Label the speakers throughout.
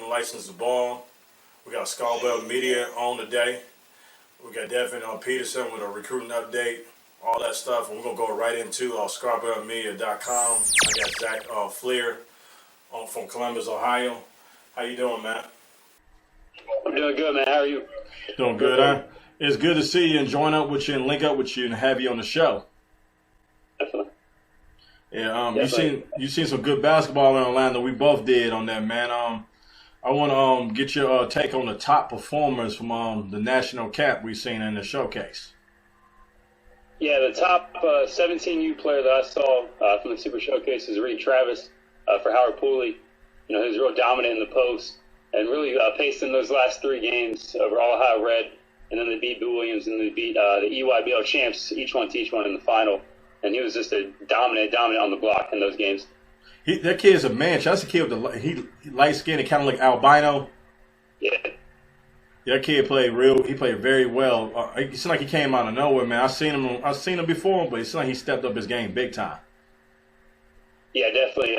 Speaker 1: License to Ball. We got Scarberry Media on today. We got Devon Peterson with a recruiting update, all that stuff. And we're going to go right into ScarberryMedia.com. I got Zach Fleer from Columbus, Ohio. How you doing, man?
Speaker 2: I'm doing good, man. How are you?
Speaker 1: Doing good, huh? It's good to see you and join up with you and link up with you and have you on the show.
Speaker 2: Definitely.
Speaker 1: Yeah, you seen some good basketball in Orlando. We both did on that, man. I want to get your take on the top performers from the national camp we've seen in the showcase.
Speaker 2: Yeah, the top 17U player that I saw from the Super Showcase is Reid for Howard Pooley. You know, he was real dominant in the post and really paced in those last three games over all Ohio Red. And then they beat Bill Williams and they beat the EYBL champs, each one in the final. And he was just a dominant on the block in those games.
Speaker 1: That kid is a man. That's the kid with he light skinned and kind of like albino.
Speaker 2: Yeah.
Speaker 1: That kid played He played very well. It seemed like he came out of nowhere, man. I've seen him before, but it seemed like he stepped up his game big time.
Speaker 2: Yeah, definitely.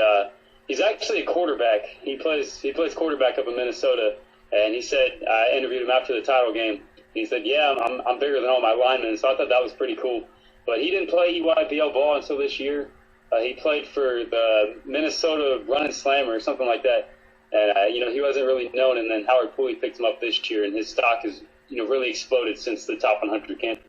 Speaker 2: He's actually a quarterback. He plays quarterback up in Minnesota. And he said, I interviewed him after the title game. He said, "Yeah, I'm bigger than all my linemen." So I thought that was pretty cool. But he didn't play EYBL ball until this year. He played for the Minnesota Run and Slammer or something like that. And, he wasn't really known. And then Howard Pooley picked him up this year, and his stock has, really exploded since the top 100 camp.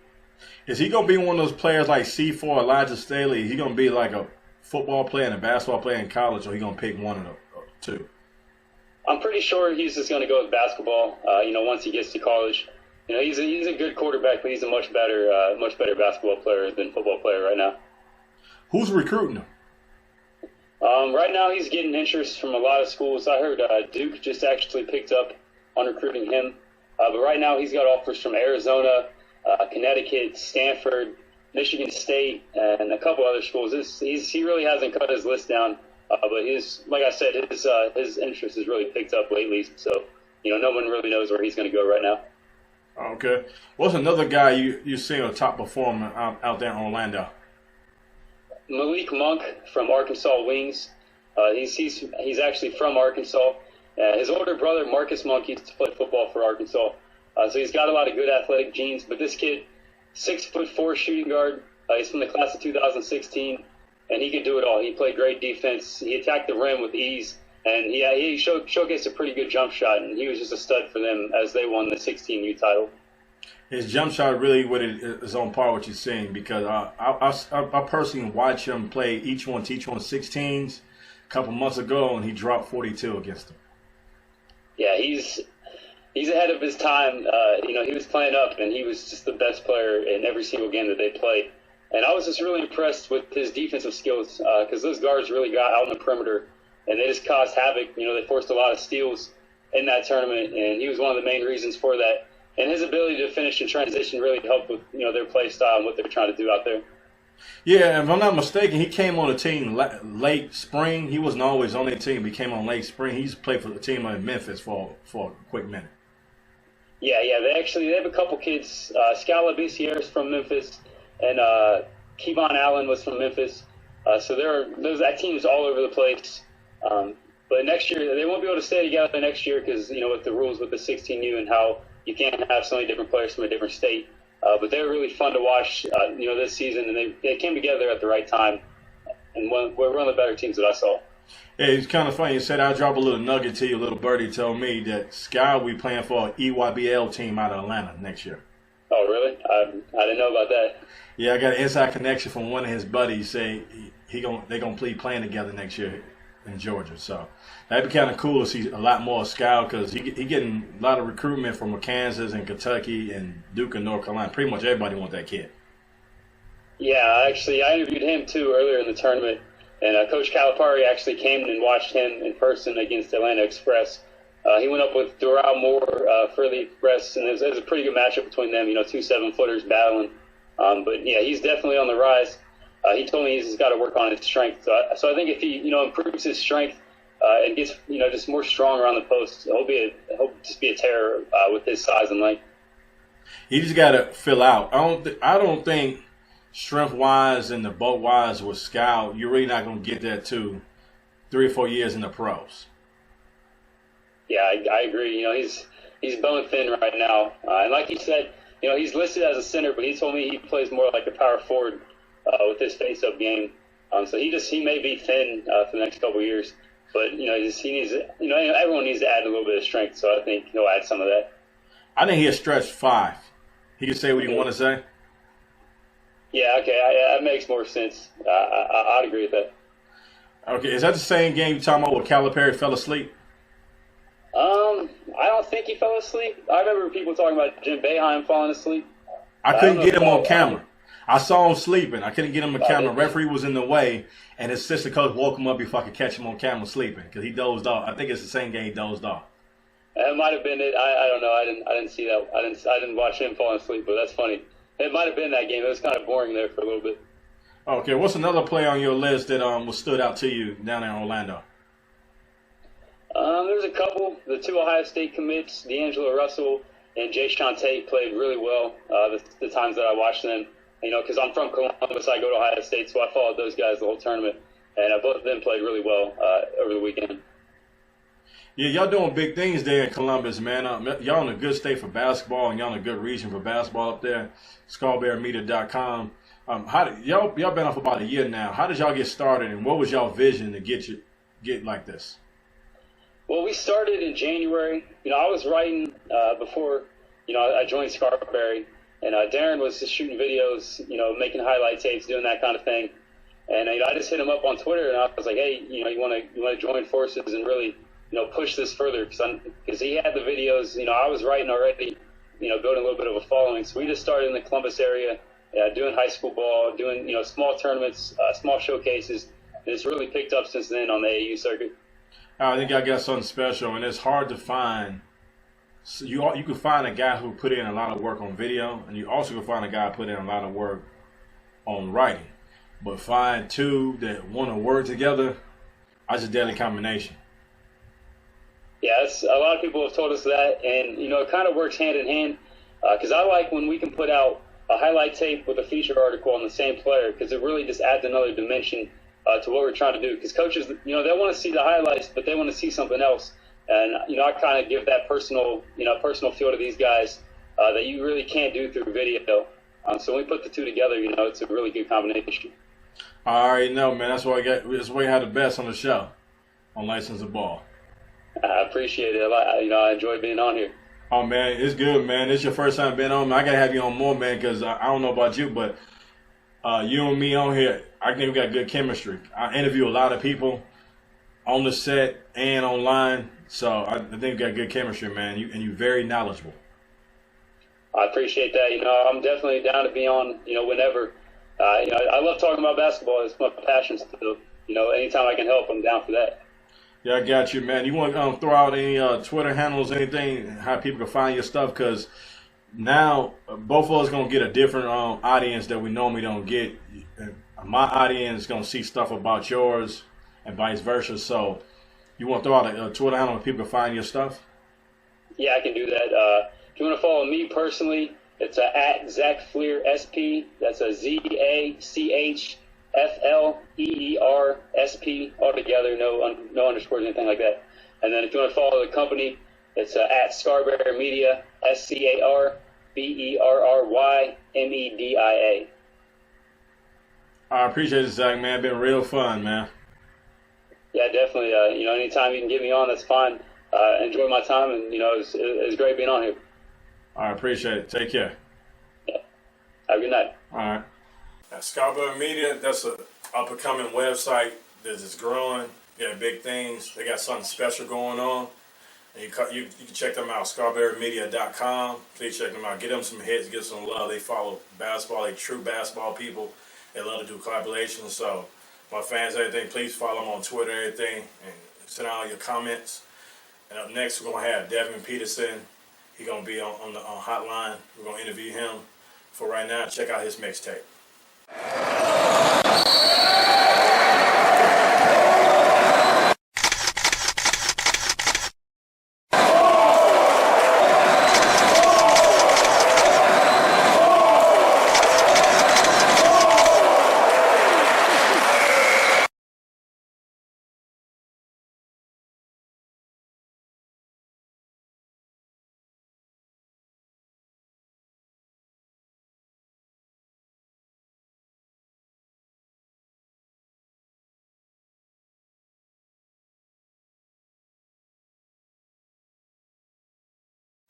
Speaker 1: Is he going to be one of those players like C4, Elijah Staley? Is he going to be like a football player and a basketball player in college, or he going to pick one of the two?
Speaker 2: I'm pretty sure he's just going to go with basketball, once he gets to college. He's a good quarterback, but he's a much better basketball player than football player right now.
Speaker 1: Who's recruiting him?
Speaker 2: Right now, he's getting interest from a lot of schools. I heard Duke just actually picked up on recruiting him. But right now, he's got offers from Arizona, Connecticut, Stanford, Michigan State, and a couple other schools. He really hasn't cut his list down. But like I said, his interest has really picked up lately. So, no one really knows where he's going to go right now.
Speaker 1: Okay. What's another guy you see a top performer out there in Orlando?
Speaker 2: Malik Monk from Arkansas Wings. He's actually from Arkansas. His older brother, Marcus Monk, used to play football for Arkansas. So he's got a lot of good athletic genes. But this kid, 6'4" shooting guard. He's from the class of 2016, and he could do it all. He played great defense. He attacked the rim with ease. And he showcased a pretty good jump shot, and he was just a stud for them as they won the 16U title.
Speaker 1: His jump shot really is on par with what you're saying, because I personally watched him play each one 16s a couple months ago, and he dropped 42 against them.
Speaker 2: Yeah, he's ahead of his time. He was playing up, and he was just the best player in every single game that they played. And I was just really impressed with his defensive skills because those guards really got out on the perimeter. And they just caused havoc. They forced a lot of steals in that tournament, and he was one of the main reasons for that. And his ability to finish in transition really helped with, their play style and what they're trying to do out there.
Speaker 1: Yeah, if I'm not mistaken, he came on the team late spring. He wasn't always on their team. He came on late spring. He's played for the team in Memphis for a quick minute.
Speaker 2: Yeah. They have a couple kids. Scala Bicierre is from Memphis, and Kevon Allen was from Memphis. So that team is all over the place. But next year, they won't be able to stay together next year because, with the rules with the 16U and how you can't have so many different players from a different state. But they were really fun to watch, this season, and they came together at the right time. And we're one of the better teams that I saw.
Speaker 1: Yeah, it's kind of funny. You said I'll drop a little nugget to you. A little birdie told me that Sky will be playing for an EYBL team out of Atlanta next year.
Speaker 2: Oh, really? I didn't know about that.
Speaker 1: Yeah, I got an inside connection from one of his buddies. Say they're gonna be playing together next year in Georgia. So that'd be kind of cool to see a lot more of Scout, because he getting a lot of recruitment from Kansas and Kentucky and Duke and North Carolina. Pretty much everybody wants that kid.
Speaker 2: Yeah, actually, I interviewed him too earlier in the tournament, and Coach Calipari actually came and watched him in person against Atlanta Express. He went up with Doral Moore for the Express, and it was a pretty good matchup between them. 2 7-footers battling. But yeah, he's definitely on the rise. He told me he's got to work on his strength. So I think if he, improves his strength and gets, just more strong around the post, he'll just be a terror with his size and length.
Speaker 1: He just got to fill out. I don't think strength-wise and the bulk-wise with Scout, you're really not going to get that to 3 or 4 years in the pros.
Speaker 2: Yeah, I agree. He's bone thin right now, and like you said, he's listed as a center, but he told me he plays more like a power forward with his face-up game. So he may be thin for the next couple of years, but he needs everyone needs to add a little bit of strength. So I think he'll add some of that.
Speaker 1: I think he'll stretch 5. He can say what you want to say.
Speaker 2: Yeah, okay, that makes more sense. I'd agree with that.
Speaker 1: Okay, is that the same game you're talking about where Calipari fell asleep?
Speaker 2: I don't think he fell asleep. I remember people talking about Jim Boeheim falling asleep.
Speaker 1: I couldn't get him on camera. I saw him sleeping. I couldn't get him on camera. Referee was in the way, and his assistant coach woke him up before I could catch him on camera sleeping because he dozed off. I think it's the same game he dozed off.
Speaker 2: It might have been it. I don't know. I didn't see that. I didn't watch him falling asleep, but that's funny. It might have been that game. It was kind of boring there for a little bit.
Speaker 1: Okay, what's another player on your list that was stood out to you down in Orlando?
Speaker 2: There's a couple. The 2 Ohio State commits, D'Angelo Russell and Jae'Sean played really well the times that I watched them. Because I'm from Columbus, I go to Ohio State, so I followed those guys the whole tournament. And both of them played really well over the weekend.
Speaker 1: Yeah, y'all doing big things there in Columbus, man. Y'all in a good state for basketball, and y'all in a good region for basketball up there. ScarberryMedia.com. Y'all been off about a year now. How did y'all get started, and what was y'all vision to get like this?
Speaker 2: Well, we started in January. I was writing before, I joined Scarberry, and Darren was just shooting videos, making highlight tapes, doing that kind of thing. And I just hit him up on Twitter, and I was like, hey, you want to join forces and really, push this further? Because he had the videos. I was writing already, building a little bit of a following. So we just started in the Columbus area, doing high school ball, doing small tournaments, small showcases. And it's really picked up since then on the AAU circuit.
Speaker 1: I think I got something special, and it's hard to find. So you can find a guy who put in a lot of work on video, and you also can find a guy who put in a lot of work on writing. But find two that want to work together, that's a deadly combination.
Speaker 2: Yeah, a lot of people have told us that, and it kind of works hand in hand. Because I like when we can put out a highlight tape with a feature article on the same player, because it really just adds another dimension to what we're trying to do. Because coaches, they want to see the highlights, but they want to see something else. And I kind of give that personal feel to these guys that you really can't do through video. So when we put the two together, it's a really good combination.
Speaker 1: I already know, man. That's why you have the best on the show on License of Ball.
Speaker 2: I appreciate it. I enjoy being on here.
Speaker 1: Oh, man, it's good, man. It's your first time being on. I got to have you on more, man, because I don't know about you, but you and me on here, I think we got good chemistry. I interview a lot of people on the set and online, so I think we got good chemistry, man. You're very knowledgeable. I
Speaker 2: appreciate that. I'm definitely down to be on, whenever. I love talking about basketball. It's my passion still. Anytime I can help, I'm down for that.
Speaker 1: Yeah, I got you, man. You want to throw out any Twitter handles, anything, how people can find your stuff? Because now both of us going to get a different audience that we normally don't get. My audience is going to see stuff about yours and vice versa. So you want to throw out a Twitter handle where people can find your stuff?
Speaker 2: Yeah, I can do that. If you want to follow me personally, it's at Zach Fleer SP. That's a ZACHFLEERSP altogether, no underscores, anything like that. And then if you want to follow the company, it's at Scarberry Media, SCARBERRYMEDIA.
Speaker 1: I appreciate it, Zach, man. It's been real fun, man.
Speaker 2: Yeah, definitely. Anytime you can get me on, that's fine. Enjoy my time, and it's great being on here.
Speaker 1: I appreciate it. Take care.
Speaker 2: Yeah. Have a good night.
Speaker 1: All right. Scarberry Media, that's an up-and-coming website that is growing. They got big things. They got something special going on. And you can check them out, ScarberryMedia.com. Please check them out. Get them some hits, get some love. They follow basketball. They're true basketball people. They love to do collaborations. So my fans, everything, please follow them on Twitter, everything, and send out your comments. And up next, we're going to have Devon Peterson. He's going to be on the hotline. We're going to interview him. For right now, check out his mixtape.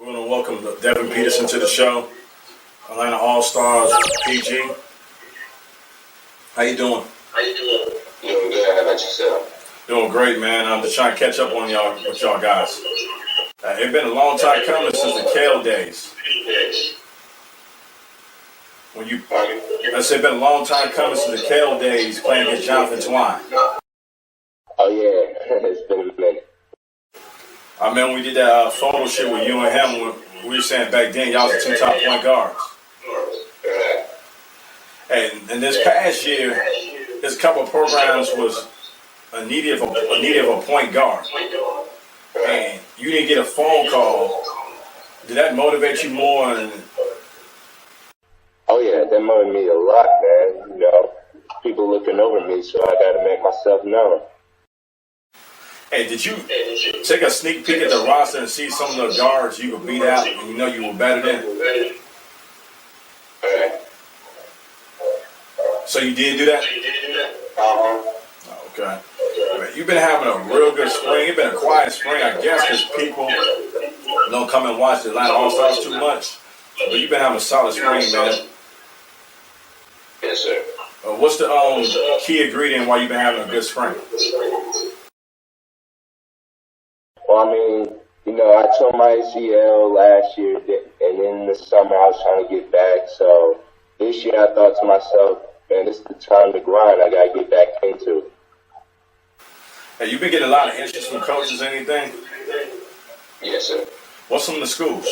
Speaker 1: We're going to welcome Devon Peterson to the show. Atlanta All-Stars, PG. How you doing?
Speaker 3: Doing good. How about yourself?
Speaker 1: Doing great, man. I'm just trying to catch up on y'all with y'all guys. It's been a long time coming since the Kale days. I said, it's been a long time coming since the Kale days playing against Jonathan Twine.
Speaker 3: Oh yeah, it's been a minute.
Speaker 1: I remember we did that photo shoot with you and him. When we were saying back then y'all was the two top point guards. And this past year, there's a couple of programs was a need of a point guard, and you didn't get a phone call. Did that motivate you more?
Speaker 3: Oh yeah, that motivated me a lot, man. You know, people looking over me, so I got to make myself known.
Speaker 1: Hey, did you take a sneak peek at the roster and see some of the guards you could beat out and you know you were better than? So you did do that? Okay. You've been having a real good spring. It's been a quiet spring, I guess, because people don't come and watch the Atlanta All-Stars too much. But you've been having a solid spring, man.
Speaker 3: Yes, sir.
Speaker 1: What's the key ingredient why you've been having a good spring?
Speaker 3: Well, I mean, you know, I tore my ACL last year, and in the summer I was trying to get back. So this year I thought to myself, man, this is the time to grind. I got to get back into it.
Speaker 1: Hey, you've been getting a lot of interest from coaches, anything?
Speaker 3: Yes, sir.
Speaker 1: What's some of the schools?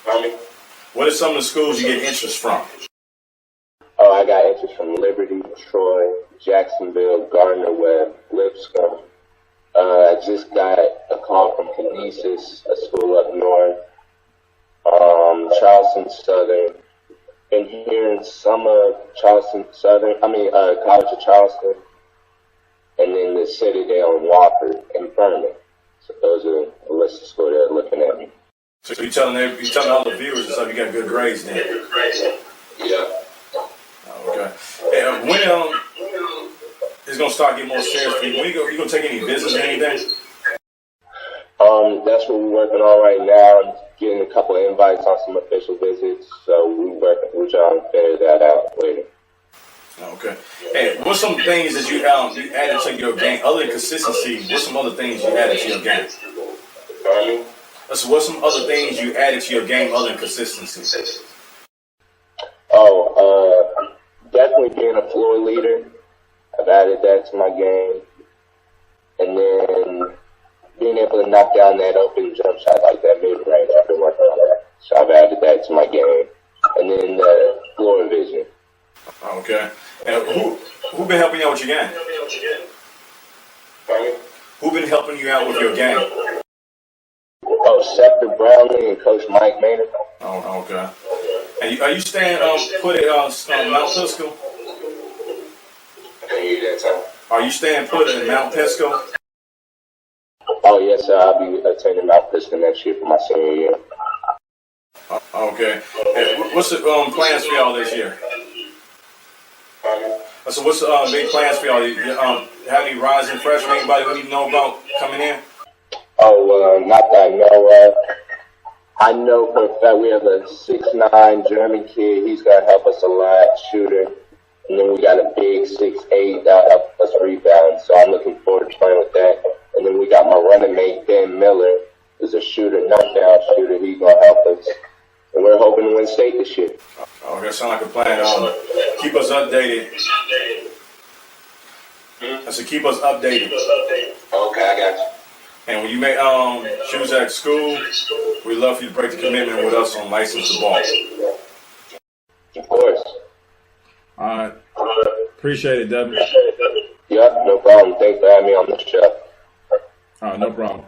Speaker 3: Pardon me?
Speaker 1: What are some of the schools you get interest from?
Speaker 3: Oh, I got interest from Liberty, Troy, Jacksonville, Gardner-Webb, Lipscomb. I just got a call from Kinesis, a school up north, Charleston Southern. Been hearing some of Charleston Southern, College of Charleston, and then the Citadel and Walker and Furman. So those are the list of schools that are looking at me.
Speaker 1: So you're telling all the viewers and stuff you got good grades then?
Speaker 3: Yeah.
Speaker 1: Okay. Hey, when it's gonna start getting more serious for you? When you gonna take any visits or anything?
Speaker 3: That's what we're working on right now. I'm getting a couple of invites on some official visits, so we're trying to figure that out later. Okay.
Speaker 1: Hey, what's some things that you added to your game other than consistency? What's some other things you added to your game? So what's some other things you added to your game other than consistency?
Speaker 3: Definitely being a floor leader. I've added that to my game. And then being able to knock down that open jump shot like that mid-range, I've been working on that. So I've added that to my game. And then the floor vision.
Speaker 1: Okay. And who been helping you out with your game? Who been helping you out with your game?
Speaker 3: Scepter Brownlee and Coach Mike Maynard.
Speaker 1: Oh, okay. And are you staying put at Mount Pisco? Are you staying put at Mount Pisco?
Speaker 3: Oh, yes, sir. I'll be attending Mount Pisco next year for my senior year.
Speaker 1: Okay. Hey, what's the plans for y'all this year? So what's the big plans for y'all? Have any rising freshmen? Anybody who you know about coming in?
Speaker 3: Not that I know of. I know for a fact we have a 6'9" German kid. He's going to help us a lot, shooter. And then we got a big 6'8" that'll help us rebound. So I'm looking forward to playing with that. And then we got my running mate, Ben Miller, who's a shooter, knockdown shooter. He's going to help us. And we're hoping to win state this year.
Speaker 1: Oh, that sounds like a plan. Keep us updated. I said keep us updated.
Speaker 3: Okay, I got you.
Speaker 1: And when you make shoes at school, we'd love for you to break the commitment with us on License to Ball.
Speaker 3: Of course.
Speaker 1: All right. Appreciate it, Devin.
Speaker 3: Yep, no problem. Thanks for having me on the show.
Speaker 1: All right, no problem.